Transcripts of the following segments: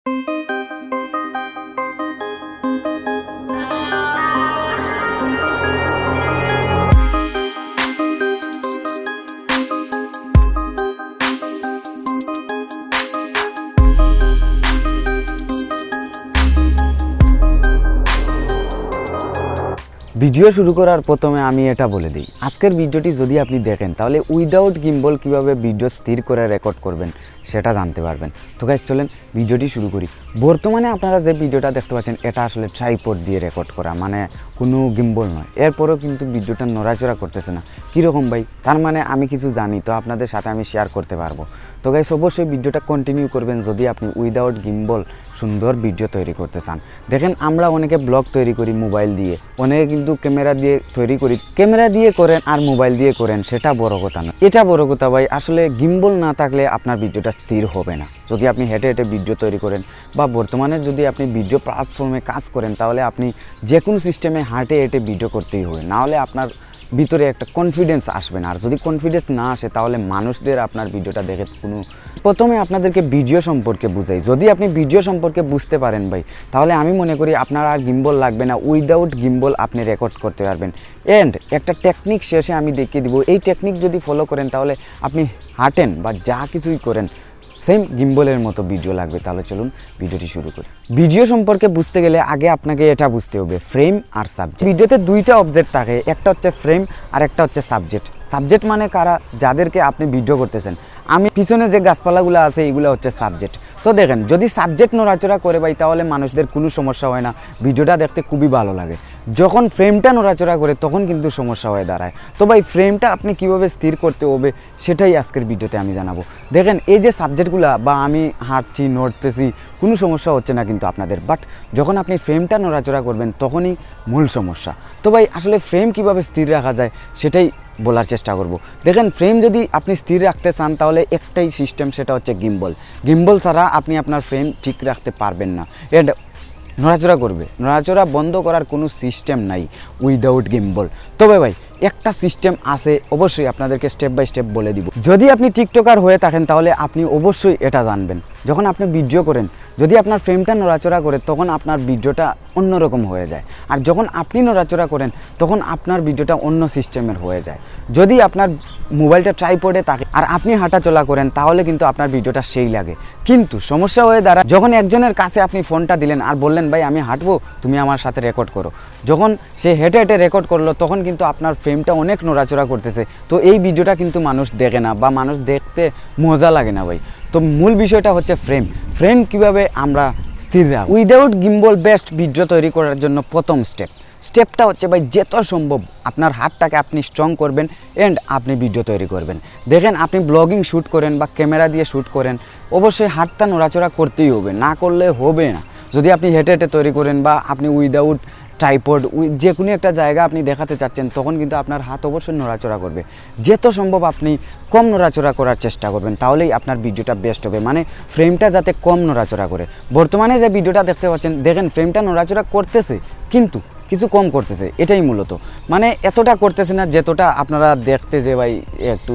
Video শুরু করার প্রথমে আমি এটা বলে দিই, আজকের ভিডিওটি যদি আপনি দেখেন তাহলে উইদাউট গিম্বল কিভাবে ভিডিও স্থির করে রেকর্ড করবেন সেটা জানতে পারবেন। তো গাইস চলেন ভিডিওটি শুরু করি। বর্তমানে আপনারা যে ভিডিওটা দেখতে পাচ্ছেন এটা আসলে ট্রাইপড দিয়ে রেকর্ড করা, মানে কোনো গিম্বল নয়। এরপরেও কিন্তু ভিডিওটা নড়াচড়া করতেছে না। কীরকম ভাই? তার মানে আমি কিছু জানি, তো আপনাদের সাথে আমি শেয়ার করতে পারবো। তো গাইস অবশ্যই ভিডিওটা কন্টিনিউ করবেন যদি আপনি উইদাউট গিম্বল সুন্দর ভিডিও তৈরি করতে চান। দেখেন আমরা অনেকে ব্লগ তৈরি করি মোবাইল দিয়ে, অনেকে কিন্তু ক্যামেরা দিয়ে তৈরি করি, ক্যামেরা দিয়ে করেন আর মোবাইল দিয়ে করেন, সেটা বড় কথা না। এটা বড় কথা ভাই, আসলে গিম্বল না থাকলে আপনার ভিডিওটা স্থির হবে না। যদি আপনি হেঁটে হেঁটে ভিডিও তৈরি করেন বা বর্তমানে যদি আপনি ভিডিও প্ল্যাটফর্মে কাজ করেন তাহলে আপনি যে কোনো সিস্টেমে হাঁটে হেঁটে ভিডিও করতেই হবে, নাহলে আপনার ভিতরে একটা কনফিডেন্স আসবে না। আর যদি কনফিডেন্স না আসে তাহলে মানুষদের আপনার ভিডিওটা দেখে প্রথমে আপনাদেরকে ভিডিও সম্পর্কে বুঝাই। যদি আপনি ভিডিও সম্পর্কে বুঝতে পারেন ভাই, তাহলে আমি মনে করি আপনার আর গিম্বল লাগবে না, উইদাউট গিম্বল আপনি রেকর্ড করতে পারবেন। এন্ড একটা টেকনিক শেষে আমি দেখিয়ে দিব, এই টেকনিক যদি ফলো করেন তাহলে আপনি হাঁটেন বা যা কিছুই করেন সেম গিম্বলের মতো ভিডিও লাগবে। তাহলে চলুন ভিডিওটি শুরু করি। ভিডিও সম্পর্কে বুঝতে গেলে আগে আপনাকে এটা বুঝতে হবে, ফ্রেম আর সাবজেক্ট। ভিডিওতে দুইটা অবজেক্ট থাকে, একটা হচ্ছে ফ্রেম আর একটা হচ্ছে সাবজেক্ট। সাবজেক্ট মানে কারা? যাদেরকে আপনি ভিডিও করতেছেন। আমি পিছনে যে গাছপালাগুলো আছে এগুলো হচ্ছে সাবজেক্ট। তো দেখেন যদি সাবজেক্ট নড়াচড়া করে ভাই তাহলে মানুষদের কোনো সমস্যা হয় না, ভিডিওটা দেখতে খুবই ভালো লাগে। যখন ফ্রেমটা নড়াচড়া করে তখন কিন্তু সমস্যা হয়ে দাঁড়ায়। তো ভাই ফ্রেমটা আপনি কিভাবে স্থির করতে হবে সেটাই আজকের ভিডিওতে আমি জানাবো। দেখেন এই যে সাবজেক্টগুলো বা আমি হাঁটছি নড়তেছি কোনো সমস্যা হচ্ছে না কিন্তু আপনাদের, বাট যখন আপনি ফ্রেমটা নড়াচড়া করবেন তখনই মূল সমস্যা। তো ভাই আসলে ফ্রেম কিভাবে স্থির রাখা যায় সেটাই বলার চেষ্টা করব। দেখেন ফ্রেম যদি আপনি স্থির রাখতে চান তাহলে একটাই সিস্টেম, সেটা হচ্ছে গিম্বল। গিম্বল ছাড়া আপনি আপনার ফ্রেম ঠিক রাখতে পারবেন না। এন্ড নড়াচড়া করবে, নড়াচড়া বন্ধ করার কোনো সিস্টেম নাই উইদাউট গিম্বল। তবে ভাই একটা সিস্টেম আছে, অবশ্যই আপনাদেরকে স্টেপ বাই স্টেপ বলে দিব। যদি আপনি টিকটকার হয়ে থাকেন তাহলে আপনি অবশ্যই এটা জানবেন। যখন আপনি ভিডিও করেন যদি আপনার ফ্রেমটা নড়াচড়া করে তখন আপনার ভিডিওটা অন্যরকম হয়ে যায়, আর যখন আপনি নড়াচড়া করেন তখন আপনার ভিডিওটা অন্য সিস্টেমের হয়ে যায়। যদি আপনার মোবাইলটা ট্রাইপডে থাকে আর আপনি হাঁটাচলা করেন তাহলে কিন্তু আপনার ভিডিওটা সেই লাগে। কিন্তু সমস্যা হয়ে দাঁড়ায় যখন একজনের কাছে আপনি ফোনটা দিলেন আর বললেন ভাই আমি হাঁটবো, তুমি আমার সাথে রেকর্ড করো। যখন সে হেঁটে হেঁটে রেকর্ড করলো তখন কিন্তু আপনার ফ্রেমটা অনেক নড়াচড়া করতেছে, তো এই ভিডিওটা কিন্তু মানুষ দেখে না বা মানুষ দেখতে মজা লাগে না ভাই। তো মূল বিষয়টা হচ্ছে ফ্রেম। ফ্রেম কিভাবে আমরা স্থির রাখব উইদাউট গিম্বল। বেস্ট ভিডিও তৈরি করার জন্য প্রথম স্টেপটা হচ্ছে ভাই যত সম্ভব আপনার হাতটাকে আপনি স্ট্রং করবেন এন্ড আপনি ভিডিও তৈরি করবেন। দেখেন আপনি ব্লগিং শ্যুট করেন বা ক্যামেরা দিয়ে শ্যুট করেন, অবশ্যই হাতটা নড়াচড়া করতেই হবে, না করলে হবে না। যদি আপনি হেঁটে হেঁটে তৈরি করেন বা আপনি উইদাউট ট্রাইপড যে কোনো একটা জায়গা আপনি দেখাতে চাচ্ছেন তখন কিন্তু আপনার হাত অবশ্যই নড়াচড়া করবে। যত সম্ভব আপনি কম নড়াচড়া করার চেষ্টা করবেন, তাহলেই আপনার ভিডিওটা বেস্ট হবে, মানে ফ্রেমটা যাতে কম নড়াচড়া করে। বর্তমানে যে ভিডিওটা দেখতে পাচ্ছেন দেখেন ফ্রেমটা নড়াচড়া করতেছে কিন্তু কিছু কম করতেছে, এটাই মূলত, মানে এতটা করতেছে না যতটা আপনারা দেখতে যে ভাই একটু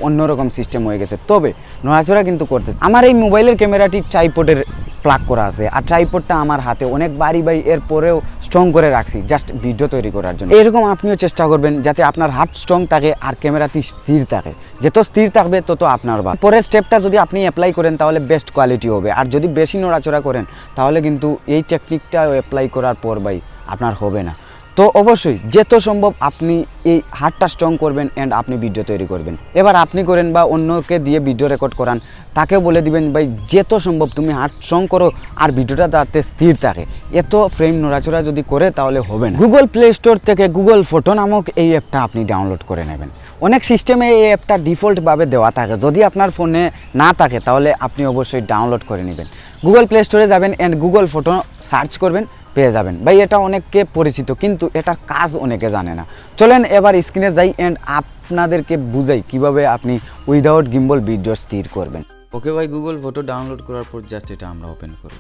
অন্যরকম সিস্টেম হয়ে গেছে। তবে নড়াচড়া কিন্তু করতেছে। আমার এই মোবাইলের ক্যামেরাটি ট্রাইপডের প্লাগ করা আছে আর ট্রাইপডটা আমার হাতে অনেক বাড়ি এরপরেও স্ট্রং করে রাখছি জাস্ট ভিডিও তৈরি করার জন্য। এরকম আপনিও চেষ্টা করবেন যাতে আপনার হাত স্ট্রং থাকে আর ক্যামেরাটি স্থির থাকে। যত স্থির থাকবে তত আপনার বা পরের স্টেপটা যদি আপনি অ্যাপ্লাই করেন তাহলে বেস্ট কোয়ালিটি হবে। আর যদি বেশি নড়াচড়া করেন তাহলে কিন্তু এই টেকনিকটা অ্যাপ্লাই করার পর ভাই আপনার হবে না। তো অবশ্যই যত সম্ভব আপনি এই হাতটা স্ট্রং করবেন এন্ড আপনি ভিডিও তৈরি করবেন। এবার আপনি করেন বা অন্যকে দিয়ে ভিডিও রেকর্ড করান, তাকে বলে দিবেন ভাই যত সম্ভব তুমি হাত স্ট্রং করো আর ভিডিওটা তাতে স্থির থাকে। এত ফ্রেম নড়াচড়া যদি করে তাহলে হবে না। গুগল প্লে স্টোর থেকে গুগল ফটো নামক এই অ্যাপটা আপনি ডাউনলোড করে নেবেন। অনেক সিস্টেমে এই অ্যাপটা ডিফল্টভাবে দেওয়া থাকে, যদি আপনার ফোনে না থাকে তাহলে আপনি অবশ্যই ডাউনলোড করে নেবেন। গুগল প্লে স্টোরে যাবেন এন্ড গুগল ফটো সার্চ করবেন, পেয়ে যাবেন। ভাই এটা অনেককে পরিচিত কিন্তু এটার কাজ অনেকে জানে না। চলেন এবার স্ক্রিনে যাই এন্ড আপনাদেরকে বুঝাই কিভাবে আপনি উইদাউট গিম্বল ভিডিও স্থির করবেন। ওকে ভাই, গুগল ফটো ডাউনলোড করার পর জাস্ট এটা আমরা ওপেন করব।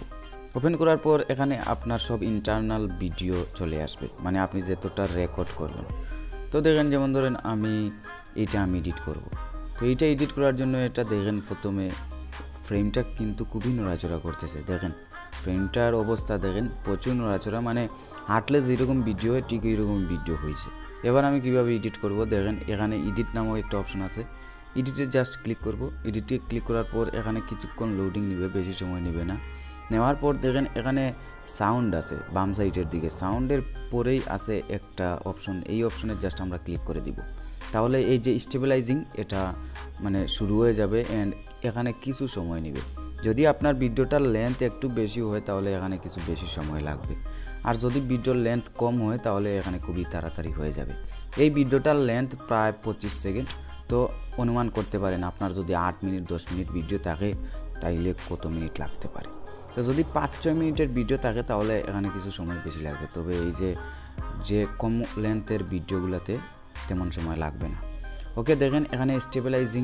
ওপেন করার পর এখানে আপনার সব ইন্টারনাল ভিডিও চলে আসবে, মানে আপনি যতটা রেকর্ড করবেন। তো দেখেন যেমন ধরেন আমি এডিট করব। তো এইটা এডিট করার জন্য এটা দেখেন প্রথমে ফ্রেমটা কিন্তু খুবই নড়াচড়া করতেছে। দেখেন ফ্রেমটার অবস্থা দেখেন প্রচুর নড়াচড়া, মানে হাঁটলে যেরকম ভিডিও হয় ঠিক এইরকম ভিডিও হয়েছে। এবার আমি কীভাবে এডিট করব দেখেন, এখানে এডিট নামক একটা অপশন আছে, এডিটে জাস্ট ক্লিক করব। এডিটে ক্লিক করার পর এখানে কিছুক্ষণ লোডিং নেবে, বেশি সময় নেবে না। নেওয়ার পর দেখেন এখানে সাউন্ড আছে বাম সাইডের দিকে, সাউন্ডের পরেই আছে একটা অপশন, এই অপশনে জাস্ট আমরা ক্লিক করে দিব। তাহলে এই যে স্টেবিলাইজিং এটা মানে শুরু হয়ে যাবে অ্যান্ড এখানে কিছু সময় নেবে। যদি আপনার ভিডিওটার লেন্থ একটু বেশি হয় তাহলে এখানে কিছু বেশি সময় লাগবে, আর যদি ভিডিওর লেন্থ কম হয় তাহলে এখানে খুবই তাড়াতাড়ি হয়ে যাবে। এই ভিডিওটার লেন্থ প্রায় 25 সেকেন্ড, তো অনুমান করতে পারেন আপনার যদি 8 মিনিট 10 মিনিট ভিডিও থাকে তাইলে কত মিনিট লাগতে পারে। তো যদি 5-6 মিনিটের ভিডিও থাকে তাহলে এখানে কিছু সময় বেশি লাগবে, তবে এই যে কম লেন্থের ভিডিওগুলোতে তেমন সময় লাগবে না। ওকে দেখেন এখানে স্টেবিলাইজিং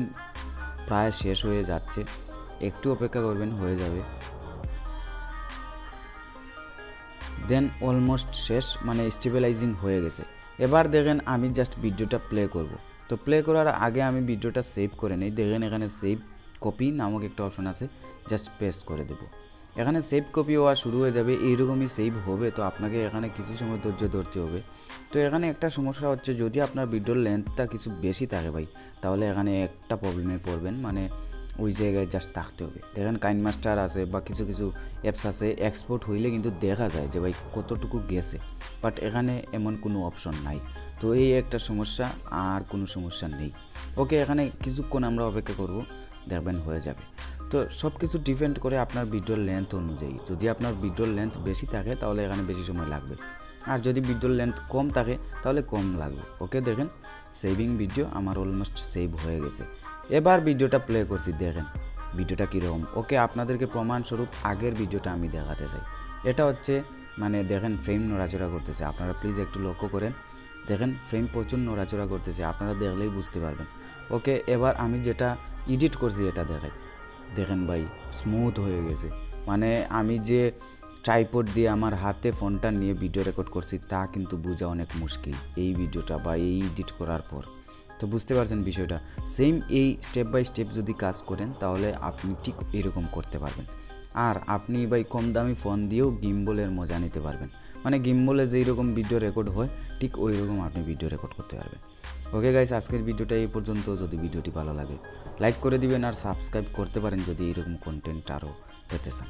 প্রায় শেষ হয়ে যাচ্ছে, একটু অপেক্ষা করবেন, হয়ে যাবে। দেন অলমোস্ট শেষ, মানে স্টেবিলাইজিং হয়ে গেছে। এবার দেখেন আমি জাস্ট ভিডিওটা প্লে করব। তো প্লে করার আগে আমি ভিডিওটা সেভ করে নিই। দেখেন এখানে সেভ কপি নামক একটা অপশন আছে, জাস্ট পেস্ট করে দেব। এখানে সেভ কপি হওয়া শুরু হয়ে যাবে, এইরকমই সেভ হবে। তো আপনাকে এখানে কিছু সময় ধৈর্য ধরতে হবে। তো এখানে একটা সমস্যা হচ্ছে, যদি আপনার ভিডিওর লেন্থটা কিছু বেশি থাকে ভাই, তাহলে এখানে একটা প্রবলেমে পড়বেন, মানে ওই জায়গায় জাস্ট থাকতে হবে। দেখেন কাইনমাস্টার আছে বা কিছু কিছু অ্যাপস আছে, এক্সপোর্ট হইলে কিন্তু দেখা যায় যে ভাই কতটুকু গেছে, বাট এখানে এমন কোনো অপশন নাই। তো এই একটা সমস্যা, আর কোনো সমস্যা নেই। ওকে এখানে কিছুক্ষণ আমরা অপেক্ষা করব, দেখবেন হয়ে যাবে। তো সব কিছু ডিপেন্ড করে আপনার ভিডিওর লেন্থ অনুযায়ী। যদি আপনার ভিডিওর লেন্থ বেশি থাকে তাহলে এখানে বেশি সময় লাগবে, আর যদি ভিডিওর লেন্থ কম থাকে তাহলে কম লাগবে। ওকে দেখেন সেভিং ভিডিও আমার অলমোস্ট সেভ হয়ে গেছে। এবার ভিডিওটা প্লে করছি, দেখেন ভিডিওটা কীরকম। ওকে আপনাদেরকে প্রমাণস্বরূপ আগের ভিডিওটা আমি দেখাতে চাই। এটা হচ্ছে মানে দেখেন ফ্রেম নড়াচড়া করতেছে, আপনারা প্লিজ একটু লক্ষ্য করেন। দেখেন ফ্রেম প্রচুর নড়াচড়া করতেছে, আপনারা দেখলেই বুঝতে পারবেন। ওকে এবার আমি যেটা এডিট করছি এটা দেখাই। দেখেন ভাই স্মুথ হয়ে গেছে, মানে আমি যে ট্রাইপড দিয়ে আমার হাতে ফোনটা নিয়ে ভিডিও রেকর্ড করছি তা কিন্তু বোঝা অনেক মুশকিল এই ভিডিওটা বা এই এডিট করার পর। তো বুঝতে পারছেন বিষয়টা। সেম এই স্টেপ বাই স্টেপ যদি কাজ করেন তাহলে আপনি ঠিক এরকম করতে পারবেন। আর আপনি ভাই কম দামি ফোন দিয়েও গিম্বলের মজা নিতে পারবেন, মানে গিম্বলে যেই রকম ভিডিও রেকর্ড হয় ঠিক ওই রকম আপনি ভিডিও রেকর্ড করতে পারবেন। ওকে গাইস আজকের ভিডিওটা এই পর্যন্ত। যদি ভিডিওটি ভালো লাগে লাইক করে দিবেন, আর সাবস্ক্রাইব করতে পারেন যদি এইরকম কন্টেন্ট আরও পেতে চান।